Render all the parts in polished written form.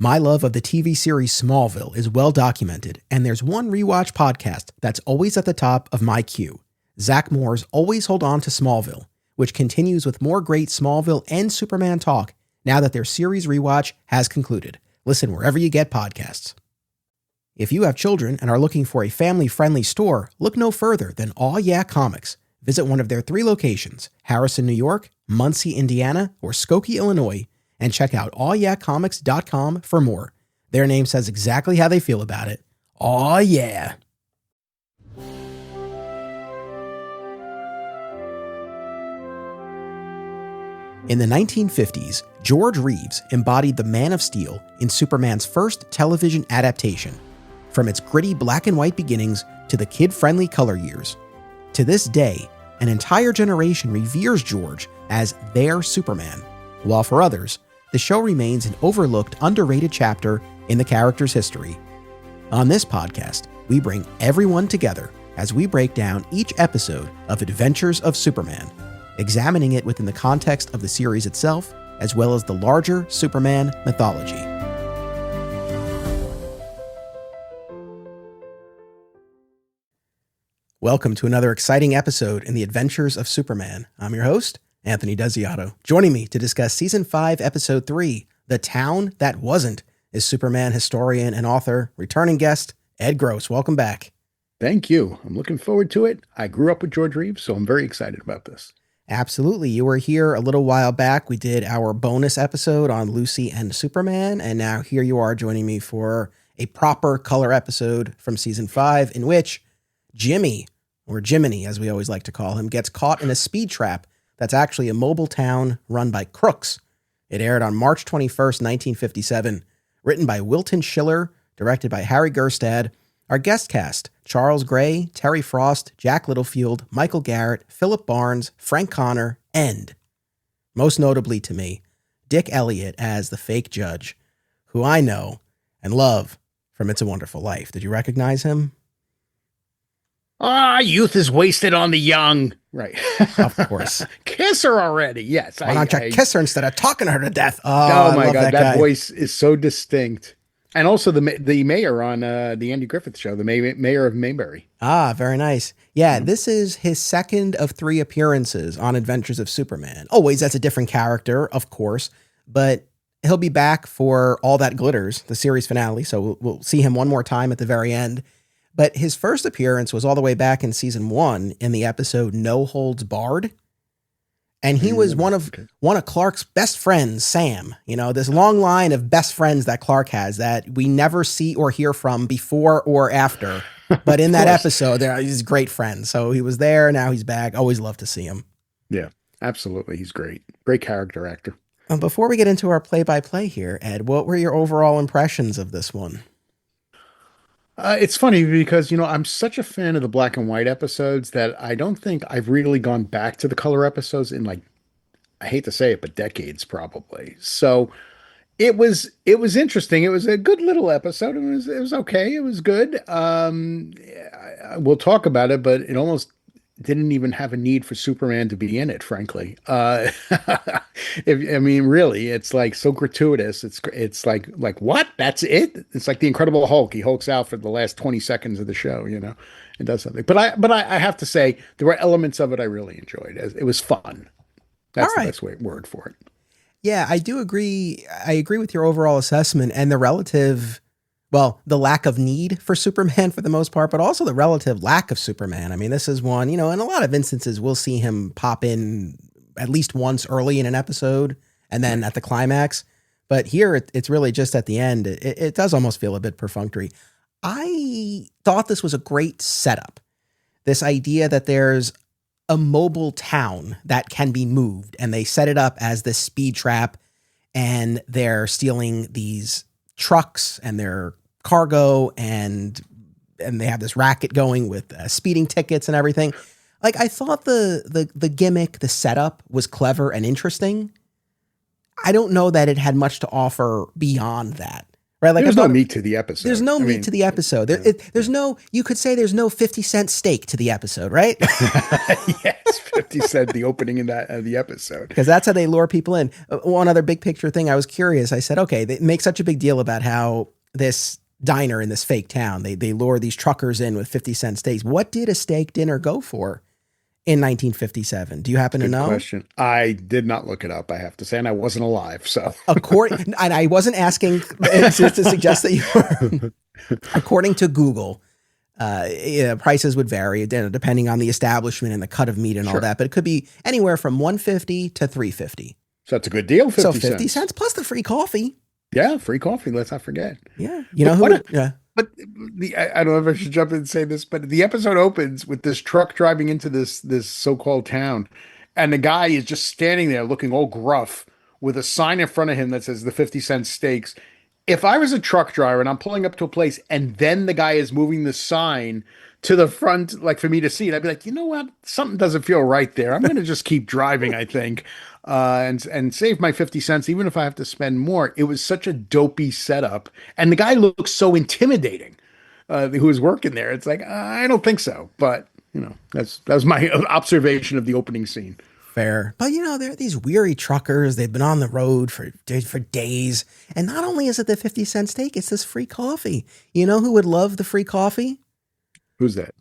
My love of the TV series Smallville is well documented, and there's one rewatch podcast that's always at the top of my queue. Zach Moore's Always Hold On to Smallville, which continues with more great Smallville and Superman talk now that their series rewatch has concluded. Listen wherever you get podcasts. If you have children and are looking for a family-friendly store, look no further than Aw Yeah Comics. Visit one of their 3 locations, Harrison, New York, Muncie, Indiana, or Skokie, Illinois, and check out awyeahcomics.com for more. Their name says exactly how they feel about it. Aw yeah. In the 1950s, George Reeves embodied the Man of Steel in Superman's first television adaptation, from its gritty black and white beginnings to the kid-friendly color years. To this day, an entire generation reveres George as their Superman, while for others, the show remains an overlooked, underrated chapter in the character's history. On this podcast, we bring everyone together as we break down each episode of Adventures of Superman, examining it within the context of the series itself, as well as the larger Superman mythology. Welcome to another exciting episode in the Adventures of Superman. I'm your host, Anthony Desiato. Joining me to discuss Season 5, Episode 3, The Town That Wasn't, is Superman historian and author, returning guest, Ed Gross. Welcome back. Thank you. I'm looking forward to it. I grew up with George Reeves, so I'm very excited about this. Absolutely. You were here a little while back. We did our bonus episode on Lucy and Superman, and now here you are joining me for a proper color episode from Season 5, in which Jimmy, or Jiminy as we always like to call him, gets caught in a speed trap that's actually a mobile town run by crooks. It aired on March 21st, 1957, written by Wilton Schiller, directed by Harry Gerstad. Our guest cast: Charles Gray, Terry Frost, Jack Littlefield, Michael Garrett, Philip Barnes, Frank Connor, and, most notably to me, Dick Elliott as the fake judge, who I know and love from It's a Wonderful Life. Did you recognize him? Youth is wasted on the young. Right. Of course. Kiss her already. Yes. Why don't you kiss her instead of talking her to death? Oh my God. That voice is so distinct. And also the mayor on the Andy Griffith Show, the mayor of Mayberry. Very nice. Yeah, This is his second of 3 appearances on Adventures of Superman. Always that's a different character, of course, but he'll be back for All That Glitters, the series finale, so we'll see him one more time at the very end. But his first appearance was all the way back in Season 1 in the episode No Holds Barred. And he was one of Clark's best friends, Sam. You know, this long line of best friends that Clark has that we never see or hear from before or after. But in that episode, he's a great friend. So he was there. Now he's back. Always love to see him. Yeah, absolutely. He's great. Great character actor. Before we get into our play-by-play here, Ed, what were your overall impressions of this one? It's funny because, I'm such a fan of the black and white episodes that I don't think I've really gone back to the color episodes in, I hate to say it, but decades probably. So it was interesting. It was a good little episode. It was okay. It was good. We'll talk about it, but it almost didn't even have a need for Superman to be in it, frankly. Really, it's like so gratuitous. It's like what? That's it? It's like the Incredible Hulk. He hulks out for the last 20 seconds of the show, and does something. But I have to say there were elements of it I really enjoyed. It was fun. That's the best word for it. Yeah, I do agree. I agree with your overall assessment and the the lack of need for Superman for the most part, but also the relative lack of Superman. I mean, this is one, in a lot of instances, we'll see him pop in at least once early in an episode and then at the climax. But here, it's really just at the end. It does almost feel a bit perfunctory. I thought this was a great setup. This idea that there's a mobile town that can be moved, and they set it up as this speed trap, and they're stealing these trucks and their cargo, and they have this racket going with speeding tickets and everything. I thought the gimmick, the setup was clever and interesting. I don't know that it had much to offer beyond that. right? Like I There's no thought meat to the episode. there's no I meat mean, to the episode. There's no, you could say there's no 50-cent steak to the episode, right? yes, 50 Cent, the opening in that the episode. Because that's how they lure people in. One other big picture thing, I was curious. I said, okay, they make such a big deal about how this diner in this fake town, they lure these truckers in with 50-cent steaks. What did a steak dinner go for in 1957? Do you happen to Good know? question. I did not look it up, I have to say, and I wasn't alive. So, According, and I wasn't asking to suggest that you were. According to Google, prices would vary depending on the establishment and the cut of meat and all Sure. that, but it could be anywhere from $1.50 to $3.50. so that's a good deal. 50 So 50 cents. cents plus the free coffee. Yeah, free coffee. Let's not forget. Yeah, you know who? What Yeah, But I don't know if I should jump in and say this, but the episode opens with this truck driving into this so-called town, and the guy is just standing there looking all gruff with a sign in front of him that says the 50-cent steaks. If I was a truck driver and I'm pulling up to a place and then the guy is moving the sign to the front, like for me to see it, I'd be like, you know what? Something doesn't feel right there. I'm going to just keep driving, I think, and save my 50 cents, even if I have to spend more. It was such a dopey setup. And the guy looks so intimidating, who was working there. It's like, I don't think so. But, that was my observation of the opening scene. fair. But there are these weary truckers. They've been on the road for days. And not only is it the 50-cent steak, it's this free coffee. You know who would love the free coffee? Who's that?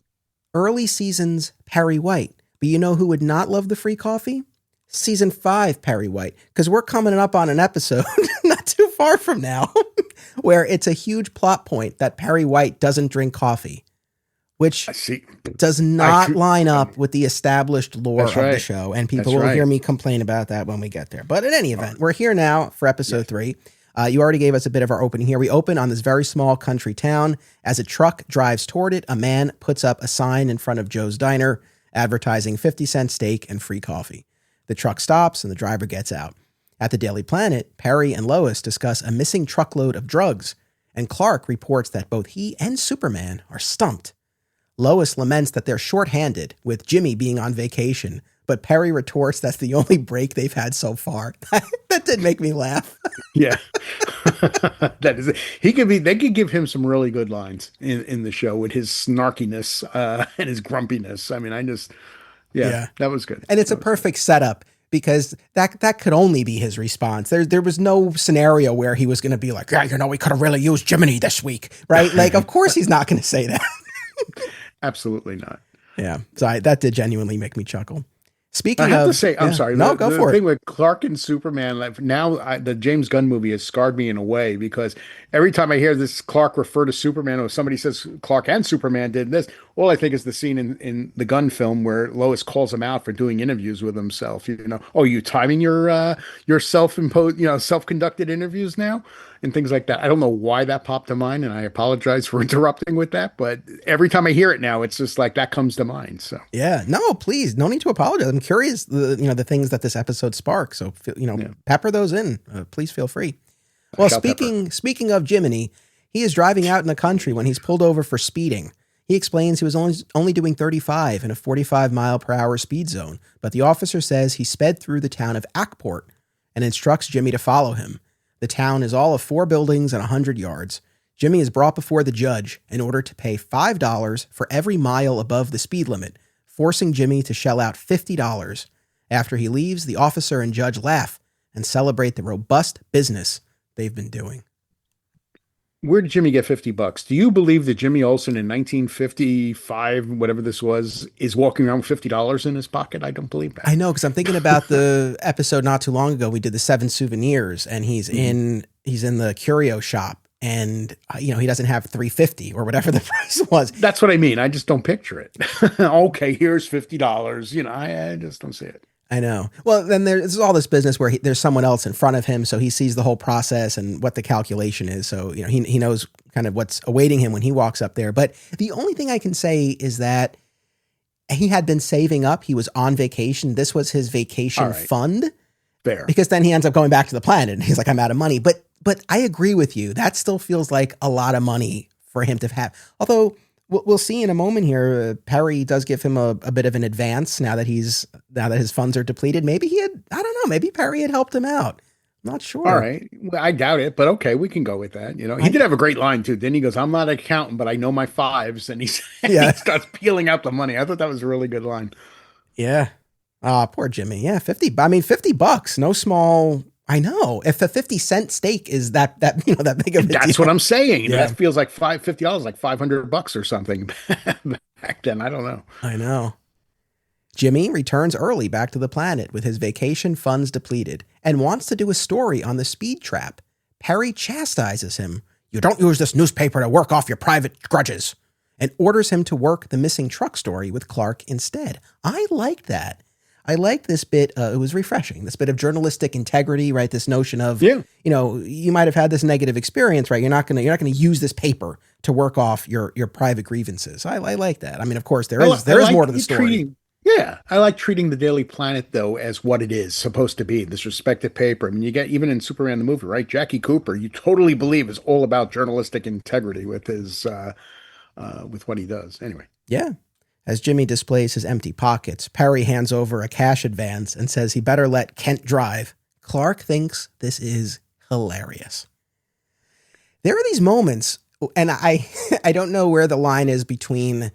Early seasons Perry White. But you know who would not love the free coffee? Season 5 Perry White. Because we're coming up on an episode not too far from now where it's a huge plot point that Perry White doesn't drink coffee, which I see. does not line up with the established lore That's of the right. show. And people That's will hear right. me complain about that when we get there. But in any event, we're here now for episode 3. You already gave us a bit of our opening here. We open on this very small country town. As a truck drives toward it, a man puts up a sign in front of Joe's Diner advertising 50-cent steak and free coffee. The truck stops and the driver gets out. At the Daily Planet, Perry and Lois discuss a missing truckload of drugs, and Clark reports that both he and Superman are stumped. Lois laments that they're shorthanded, with Jimmy being on vacation, but Perry retorts that's the only break they've had so far. That did make me laugh. Yeah. That is it. They could give him some really good lines in the show with his snarkiness and his grumpiness. I mean, Yeah. that was good. And it's a perfect setup because that could only be his response. There was no scenario where he was going to be like, yeah, we could have really used Jiminy this week, right? Like, of course he's not going to say that. Absolutely not. Yeah. So that did genuinely make me chuckle. Speaking I have of, to say, I'm sorry. No, go for The thing it. with Clark and Superman, like now, the James Gunn movie has scarred me in a way because every time I hear this Clark refer to Superman or somebody says Clark and Superman did this, all I think is the scene in the Gunn film where Lois calls him out for doing interviews with himself. Oh, you timing your self-imposed, self-conducted interviews now and things like that. I don't know why that popped to mind, and I apologize for interrupting with that, but every time I hear it now, it's just like that comes to mind. So. Yeah, no, please, no need to apologize. I'm curious, the things that this episode sparks. So, pepper those in. Please feel free. Well, speaking of Jiminy, he is driving out in the country when he's pulled over for speeding. He explains he was only doing 35 in a 45-mile-per-hour speed zone, but the officer says he sped through the town of Ackport and instructs Jimmy to follow him. The town is all of 4 buildings and 100 yards. Jimmy is brought before the judge in order to pay $5 for every mile above the speed limit, forcing Jimmy to shell out $50. After he leaves, the officer and judge laugh and celebrate the robust business they've been doing. Where did Jimmy get $50? Do you believe that Jimmy Olsen in 1955, whatever this was, is walking around with $50 in his pocket? I don't believe that. I know, because I'm thinking about the episode not too long ago. We did the 7 souvenirs, and he's in the curio shop, and he doesn't have $3.50 or whatever the price was. That's what I mean. I just don't picture it. Okay, here's $50. I just don't see it. I know. Well, then there's all this business where there's someone else in front of him, so he sees the whole process and what the calculation is. So, he knows kind of what's awaiting him when he walks up there. But the only thing I can say is that he had been saving up. He was on vacation. This was his vacation fund. Fair. Because then he ends up going back to the planet and he's like, I'm out of money. But I agree with you. That still feels like a lot of money for him to have. Although we'll see in a moment here, Perry does give him a bit of an advance now that his funds are depleted. Maybe maybe Perry had helped him out. Not All sure. right. Well, I doubt it, but okay, we can go with that. He I did have a great line too. Then he goes, "I'm not an accountant, but I know my fives," and he yeah. starts peeling out the money. I thought that was a really good line. Yeah. Ah, poor Jimmy. Yeah, 50. I mean, $50, no small. I know. If a 50-cent steak is that big of a That's what deal. I'm saying. Yeah, That feels like $50, like $500 or something back then. I don't know. I know. Jimmy returns early back to the planet with his vacation funds depleted and wants to do a story on the speed trap. Perry chastises him. You don't use this newspaper to work off your private grudges, and orders him to work the missing truck story with Clark instead. I like that. I like this bit. It was refreshing. This bit of journalistic integrity, right? This notion of, Yeah. you might have had this negative experience, right? You're not gonna use this paper to work off your private grievances. I like that. I mean, of course, there is I there is like more to the story. yeah, I like treating the Daily Planet though as what it is supposed to be, this respected paper. I mean, you get even in Superman the movie, right? Jackie Cooper, you totally believe is all about journalistic integrity with his with what he does. Anyway, Yeah. As Jimmy displays his empty pockets, Perry hands over a cash advance and says he better let Kent drive. Clark thinks this is hilarious. There are these moments, and I I don't know where the line is between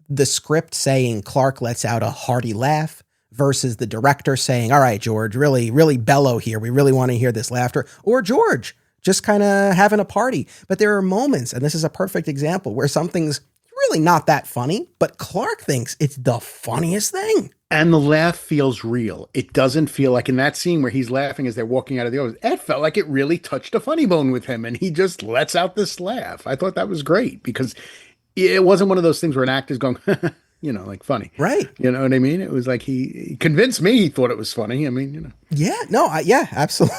the script saying Clark lets out a hearty laugh versus the director saying, all right, George, really, really bellow here. We really want to hear this laughter. Or George just kind of having a party. But there are moments, and this is a perfect example, where something's really not that funny, but Clark thinks it's the funniest thing. and the laugh feels real. It doesn't feel like in that scene where he's laughing as they're walking out of the office. It felt like it really touched a funny bone with him, and he just lets out this laugh. I thought that was great because it wasn't one of those things where an actor's going, like funny. Right. You know what I mean? It was like he convinced me he thought it was funny. I mean, Yeah. No, yeah, absolutely.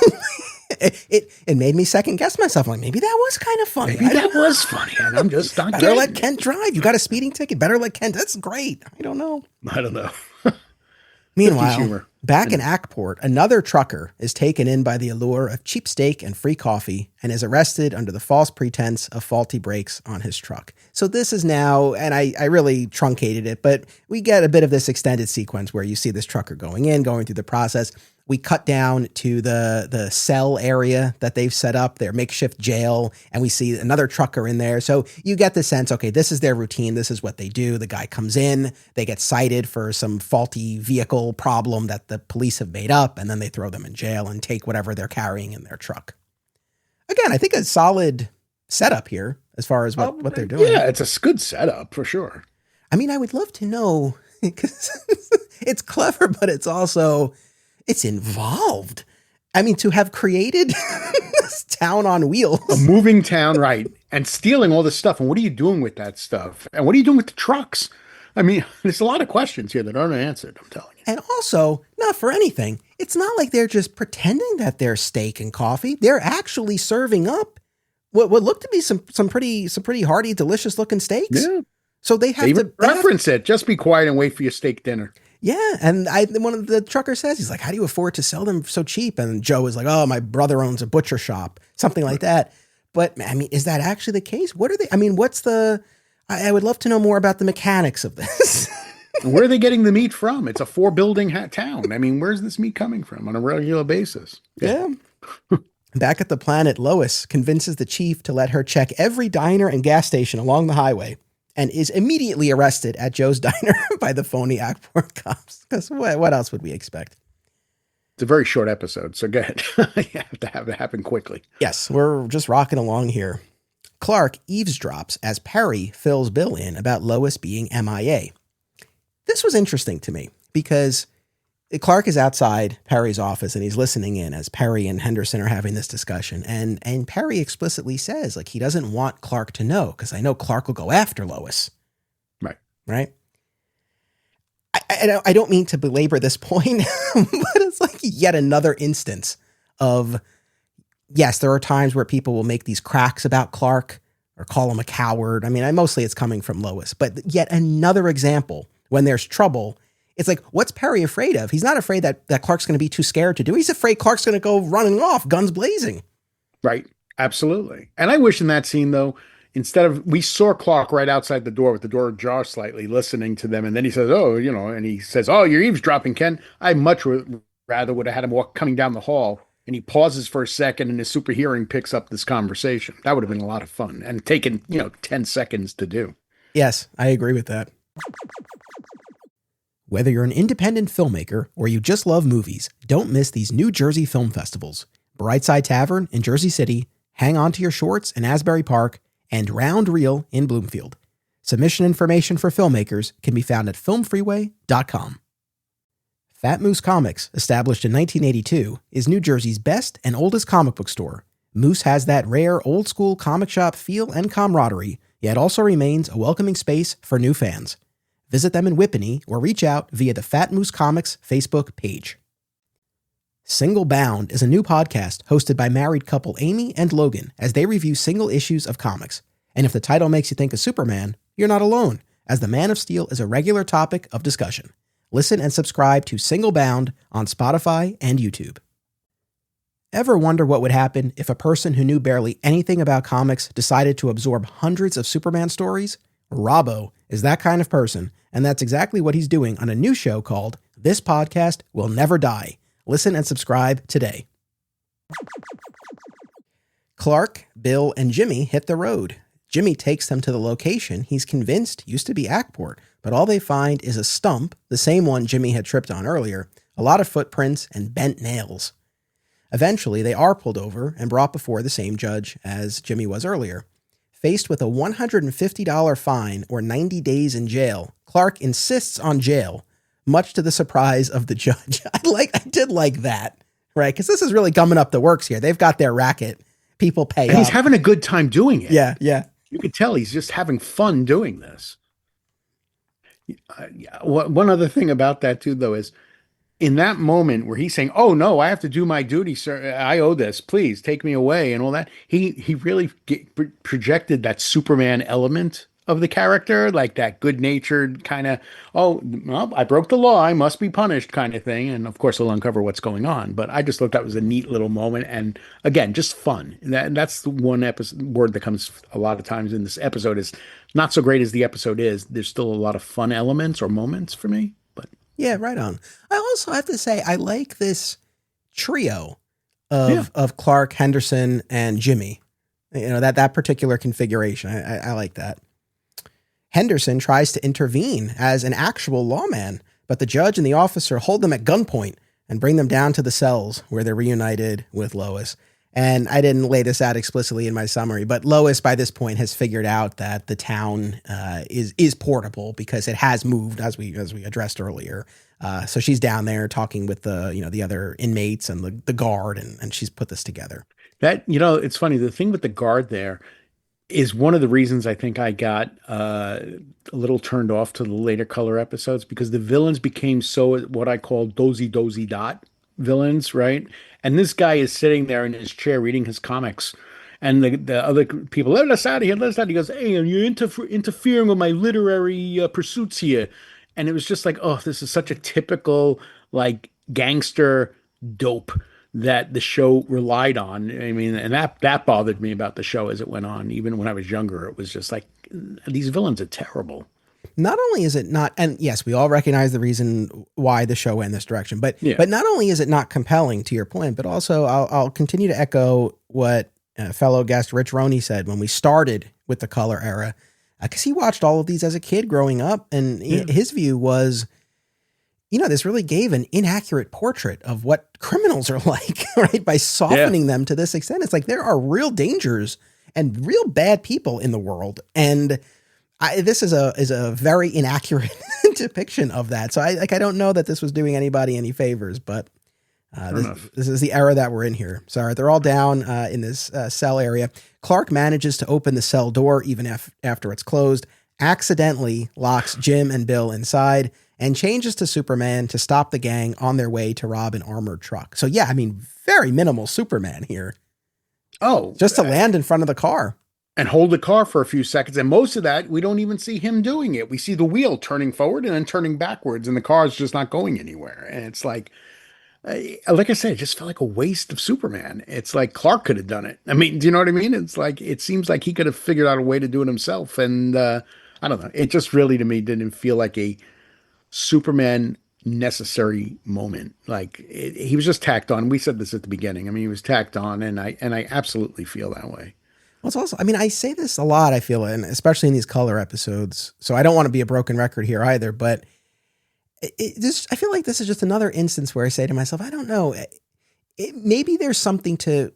It made me second guess myself. Like, maybe that was kind of funny. maybe that was funny, and I'm just not Better let getting it. Kent drive. You got a speeding ticket. Better let Kent. That's great. I don't know. I don't know. 50s Meanwhile, humor. back in Ackport, another trucker is taken in by the allure of cheap steak and free coffee and is arrested under the false pretense of faulty brakes on his truck. So this is now, and I really truncated it, but we get a bit of this extended sequence where you see this trucker going through the process. We cut down to the cell area that they've set up, their makeshift jail, and we see another trucker in there. So you get the sense, okay, this is their routine. This is what they do. The guy comes in, they get cited for some faulty vehicle problem that the police have made up, and then they throw them in jail and take whatever they're carrying in their truck. Again, I think a solid setup here as far as what they're doing. Yeah, it's a good setup for sure. I mean, I would love to know because it's clever, but it's involved. I mean, to have created this town on A wheels. moving town, right? And stealing all this stuff. And what are you doing with that stuff? And what are you doing with the trucks? I mean, there's a lot of questions here that aren't answered, I'm telling you. And also, not for anything, it's not like they're just pretending that they're steak and coffee. They're actually serving up what look to be some pretty hearty, delicious looking steaks. Yeah. So they They have even to reference it. Just be quiet and wait for your steak dinner. Yeah, and one of the truckers says, he's like, how do you afford to sell them so cheap? And Joe is like, oh, my brother owns a butcher shop, something like that. But I mean, is that actually the case? What are they? I mean, I would love to know more about the mechanics of this. Where are they getting the meat from? It's a four-building town. I mean, where's this meat coming from on a regular basis? Yeah. Back at the planet, Lois convinces the chief to let her check every diner and gas station along the highway and is immediately arrested at Joe's diner by the phony Ackport cops. Because what else would we expect? It's a very short episode, so go ahead. You have to have it happen quickly. Yes, we're just rocking along here. Clark eavesdrops as Perry fills Bill in about Lois being MIA. This was interesting to me because Clark is outside Perry's office and he's listening in as Perry and Henderson are having this discussion. And Perry explicitly says, like, he doesn't want Clark to know because I know Clark will go after Lois. Right. Right. I don't mean to belabor this point, but it's like yet another instance of, yes, there are times where people will make these cracks about Clark or call him a coward. I mean, mostly it's coming from Lois, but yet another example when there's trouble. It's like, what's Perry afraid of? He's not afraid that Clark's going to be too scared to do. He's afraid Clark's going to go running off, guns blazing. Right. Absolutely. And I wish in that scene, though, instead of we saw Clark right outside the door with the door ajar slightly, listening to them, and then he says, and he says, "Oh, you're eavesdropping, Ken." I much rather would have had him walk coming down the hall and he pauses for a second and his super hearing picks up this conversation. That would have been a lot of fun and taken, 10 seconds to do. Yes, I agree with that. Whether you're an independent filmmaker or you just love movies, don't miss these New Jersey film festivals. Brightside Tavern in Jersey City, Hang On to Your Shorts in Asbury Park, and Round Reel in Bloomfield. Submission information for filmmakers can be found at filmfreeway.com. Fat Moose Comics, established in 1982, is New Jersey's best and oldest comic book store. Moose has that rare old-school comic shop feel and camaraderie, yet also remains a welcoming space for new fans. Visit them in Whippany or reach out via the Fat Moose Comics Facebook page. Single Bound is a new podcast hosted by married couple Amy and Logan as they review single issues of comics. And if the title makes you think of Superman, you're not alone, as the Man of Steel is a regular topic of discussion. Listen and subscribe to Single Bound on Spotify and YouTube. Ever wonder what would happen if a person who knew barely anything about comics decided to absorb hundreds of Superman stories? Robbo is that kind of person, and that's exactly what he's doing on a new show called This Podcast Will Never Die. Listen and subscribe today. Clark, Bill, and Jimmy hit the road. Jimmy takes them to the location he's convinced used to be Ackport, but all they find is a stump, the same one Jimmy had tripped on earlier, a lot of footprints, and bent nails. Eventually, they are pulled over and brought before the same judge as Jimmy was earlier. Faced with a $150 fine or 90 days in jail, Clark insists on jail, much to the surprise of the judge. I did like that, right? Because this is really gumming up the works here. They've got their racket. People pay And up. he's having a good time doing it. Yeah, yeah. You could tell he's just having fun doing this. One other thing about that too, though, is in that moment where he's saying, "Oh no, I have to do my duty, sir. I owe this. Please take me away," and all that. He really projected that Superman element of the character, like that good-natured kind of, "Oh, well, I broke the law. I must be punished," kind of thing. And of course, he'll uncover what's going on. But I just thought that was a neat little moment, and again, just fun. That's the one word that comes a lot of times in this episode is not so great as the episode is. There's still a lot of fun elements or moments for me, but. Yeah, right on. I also have to say, I like this trio of Clark, Henderson, and Jimmy. You know, that particular configuration. I like that. Henderson tries to intervene as an actual lawman, but the judge and the officer hold them at gunpoint and bring them down to the cells where they're reunited with Lois. And I didn't lay this out explicitly in my summary, but Lois by this point has figured out that the town is portable because it has moved, as we addressed earlier. So she's down there talking with the other inmates and the guard, and she's put this together. That, it's funny. The thing with the guard there is one of the reasons I think I got a little turned off to the later Color episodes, because the villains became so what I call dozy dot villains, right? And this guy is sitting there in his chair reading his comics, and the other people, let us out of here, let us out. He goes, "Hey, you're interfering with my literary pursuits here." And it was just like, oh, this is such a typical like gangster dope that the show relied on. I mean, and that bothered me about the show as it went on. Even when I was younger, it was just like, these villains are terrible. Not only is it not, and yes, we all recognize the reason why the show went in this direction, but not only is it not compelling, to your point, but also I'll continue to echo what fellow guest Rich Roney said when we started with the Color era, because he watched all of these as a kid growing up, and his view was, this really gave an inaccurate portrait of what criminals are like, right? By softening them to this extent. It's like there are real dangers and real bad people in the world, and this is a very inaccurate depiction of that. So I don't know that this was doing anybody any favors, but this is the era that we're in here. Sorry, they're all down in this cell area. Clark manages to open the cell door even after it's closed, accidentally locks Jim and Bill inside, and changes to Superman to stop the gang on their way to rob an armored truck. So yeah, I mean, very minimal Superman here. Oh, just to land in front of the car. And hold the car for a few seconds. And most of that, we don't even see him doing it. We see the wheel turning forward and then turning backwards, and the car is just not going anywhere. And it's like I said, it just felt like a waste of Superman. It's like Clark could have done it. I mean, do you know what I mean? It's like, it seems like he could have figured out a way to do it himself. And I don't know. It just really, to me, didn't feel like a Superman necessary moment. Like he was just tacked on. We said this at the beginning. I mean, he was tacked on, and I absolutely feel that way. Well, it's also, I mean, I say this a lot, I feel, and especially in these color episodes. So I don't want to be a broken record here either, but I feel like this is just another instance where I say to myself, I don't know, maybe there's something to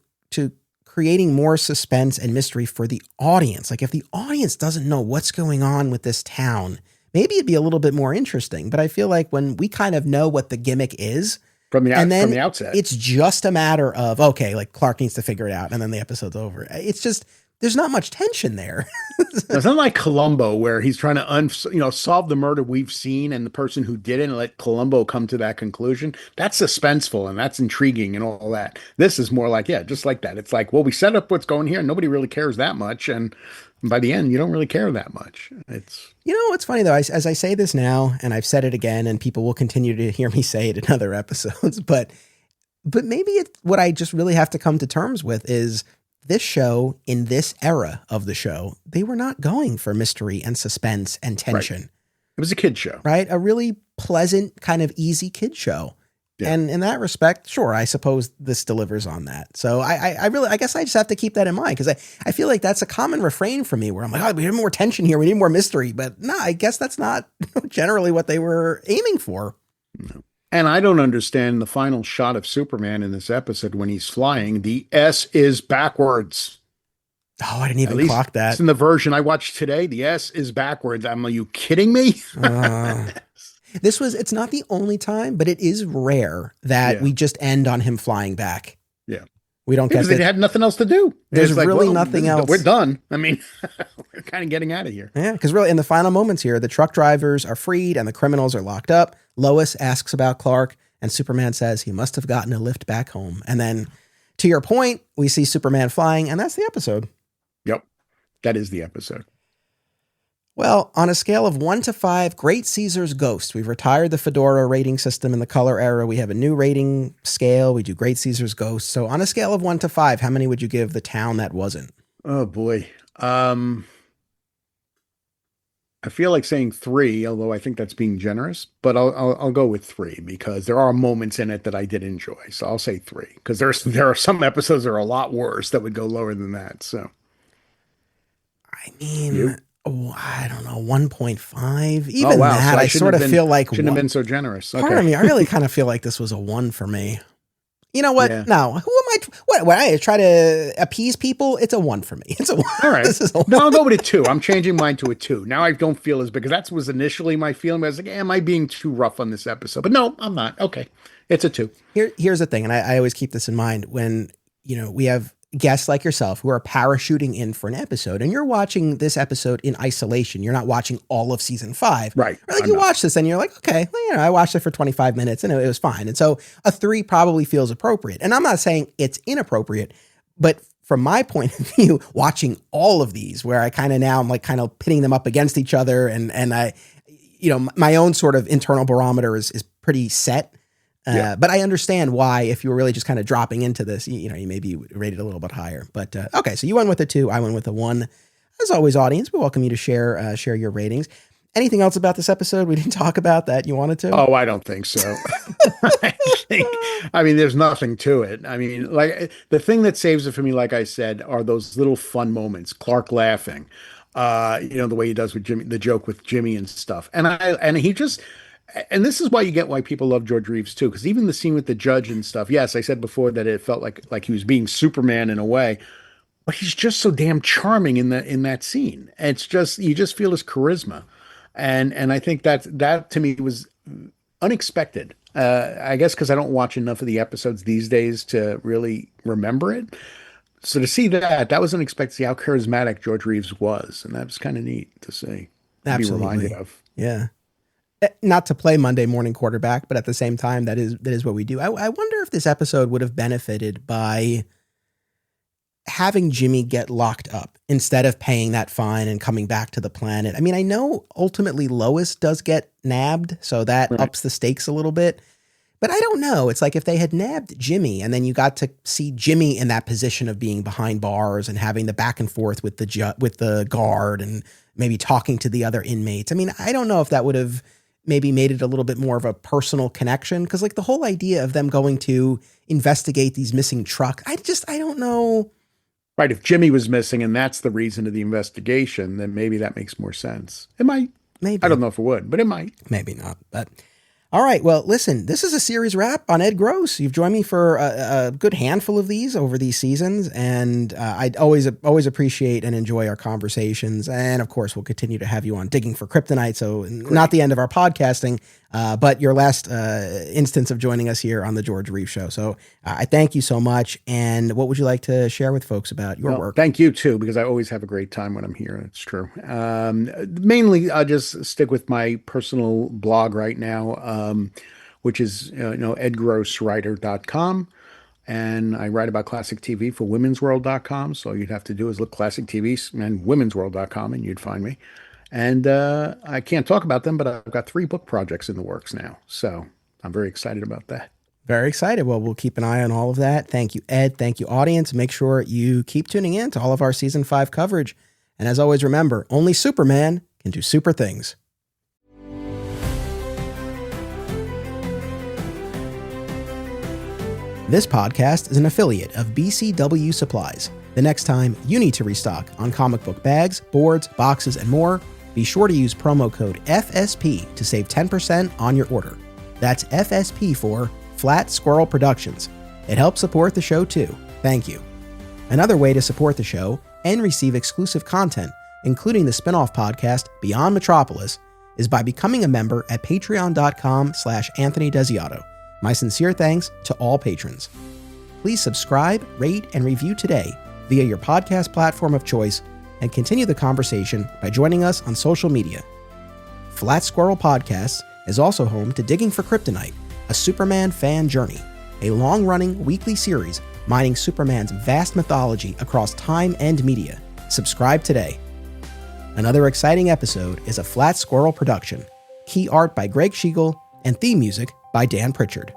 creating more suspense and mystery for the audience. Like if the audience doesn't know what's going on with this town, maybe it'd be a little bit more interesting. But I feel like when we kind of know what the gimmick is from the from the outset, it's just a matter of, okay, like Clark needs to figure it out, and then the episode's over. It's just, there's not much tension there. it's not like Columbo where he's trying to solve the murder we've seen and the person who did it and let Columbo come to that conclusion. That's suspenseful and that's intriguing and all that. This is more like, yeah, just like that. It's like, well, we set up what's going here and nobody really cares that much. And by the end, you don't really care that much. It's, what's funny though, as I say this now, and I've said it again, and people will continue to hear me say it in other episodes, but maybe what I just really have to come to terms with is this show, in this era of the show, they were not going for mystery and suspense and tension. Right. It was a kid show, right? A really pleasant, kind of easy kid show. Yeah. And in that respect, sure, I suppose this delivers on that. So I guess I just have to keep that in mind, because I feel like that's a common refrain for me where I'm like, oh, we need more tension here. We need more mystery. But no, I guess that's not generally what they were aiming for. No. And I don't understand the final shot of Superman in this episode when he's flying. The S is backwards. Oh, I didn't even clock that. It's in the version I watched today. The S is backwards. Are you kidding me? It's not the only time, but it is rare that we just end on him flying back. Yeah. We don't get because they had nothing else to do. There's really nothing else. We're done. I mean, we're kind of getting out of here. Yeah, because really in the final moments here, the truck drivers are freed and the criminals are locked up. Lois asks about Clark and Superman says he must have gotten a lift back home. And then to your point, we see Superman flying, and that's the episode. Yep. That is the episode. Well, on a scale of 1 to 5, Great Caesar's Ghost. We've retired the Fedora rating system in the color era. We have a new rating scale. We do Great Caesar's Ghost. So on a scale of 1 to 5, how many would you give the town that wasn't? Oh boy. I feel like saying 3, although I think that's being generous, but I'll go with 3 because there are moments in it that I did enjoy. So I'll say 3 because there are some episodes that are a lot worse that would go lower than that. So I mean, I don't know, 1.5. Even that, so I sort of feel like shouldn't have been so generous. Okay. Part of me, I really kind of feel like this was a 1 for me. You know what? Yeah. No, who am I? When I try to appease people, it's a 1 for me. It's a 1. All right. This is a 1. No, I'll go with a 2. I'm changing mine to a 2. Now I don't feel as big because that was initially my feeling. I was like, am I being too rough on this episode? But no, I'm not. Okay. It's a 2. Here's the thing. And I always keep this in mind when, we have guests like yourself who are parachuting in for an episode and you're watching this episode in isolation. You're not watching all of season 5. Right. Or like you watch this and you're like, okay, well, I watched it for 25 minutes and it was fine. And so a 3 probably feels appropriate. And I'm not saying it's inappropriate, but from my point of view, watching all of these where I kind of pitting them up against each other and I, my own sort of internal barometer is pretty set. But I understand why, if you were really just kind of dropping into this, you may be rated a little bit higher. But okay, so you went with a 2, I went with a 1. As always, audience, we welcome you to share your ratings. Anything else about this episode we didn't talk about that you wanted to? Oh, I don't think so. I mean, there's nothing to it. I mean, like the thing that saves it for me, like I said, are those little fun moments. Clark laughing, the way he does with Jimmy, the joke with Jimmy and stuff. And this is why people love George Reeves too, because even the scene with the judge and stuff. Yes, I said before that it felt like he was being Superman in a way, but he's just so damn charming in that scene. It's just you just feel his charisma, and I think that to me was unexpected. I guess because I don't watch enough of the episodes these days to really remember it. So to see that was unexpected. To see how charismatic George Reeves was, and that was kind of neat to see. Absolutely. Be reminded of. Yeah. Not to play Monday morning quarterback, but at the same time, that is what we do. I wonder if this episode would have benefited by having Jimmy get locked up instead of paying that fine and coming back to the planet. I mean, I know ultimately Lois does get nabbed, so that ups the stakes a little bit. But I don't know. It's like if they had nabbed Jimmy and then you got to see Jimmy in that position of being behind bars and having the back and forth with the guard and maybe talking to the other inmates. I mean, I don't know if that would have maybe made it a little bit more of a personal connection. Because like the whole idea of them going to investigate these missing trucks, I don't know. Right. If Jimmy was missing and that's the reason of the investigation, then maybe that makes more sense. It might. Maybe. I don't know if it would, but it might. Maybe not. But all right. Well, listen, this is a series wrap on Ed Gross. You've joined me for a good handful of these over these seasons, and I'd always appreciate and enjoy our conversations. And of course, we'll continue to have you on Digging for Kryptonite. So great. Not the end of our podcasting, but your last instance of joining us here on the George Reeves Show. So I thank you so much. And what would you like to share with folks about your work? Thank you too, because I always have a great time when I'm here. It's true. Mainly, I'll just stick with my personal blog right now, which is edgrosswriter.com. And I write about classic TV for womensworld.com. So you'd have to do is look classic TV and womensworld.com and you'd find me. And I can't talk about them, but I've got 3 book projects in the works now. So I'm very excited about that. Very excited. Well, we'll keep an eye on all of that. Thank you, Ed. Thank you, audience. Make sure you keep tuning in to all of our season 5 coverage. And as always, remember, only Superman can do super things. This podcast is an affiliate of BCW Supplies. The next time you need to restock on comic book bags, boards, boxes, and more, be sure to use promo code FSP to save 10% on your order. That's FSP for Flat Squirrel Productions. It helps support the show too. Thank you. Another way to support the show and receive exclusive content, including the spin-off podcast Beyond Metropolis, is by becoming a member at patreon.com/Anthony Desiato. My sincere thanks to all patrons. Please subscribe, rate, and review today via your podcast platform of choice and continue the conversation by joining us on social media. Flat Squirrel Podcasts is also home to Digging for Kryptonite, a Superman fan journey, a long-running weekly series mining Superman's vast mythology across time and media. Subscribe today. Another exciting episode is a Flat Squirrel production. Key art by Greg Schiegel and theme music by Dan Pritchard.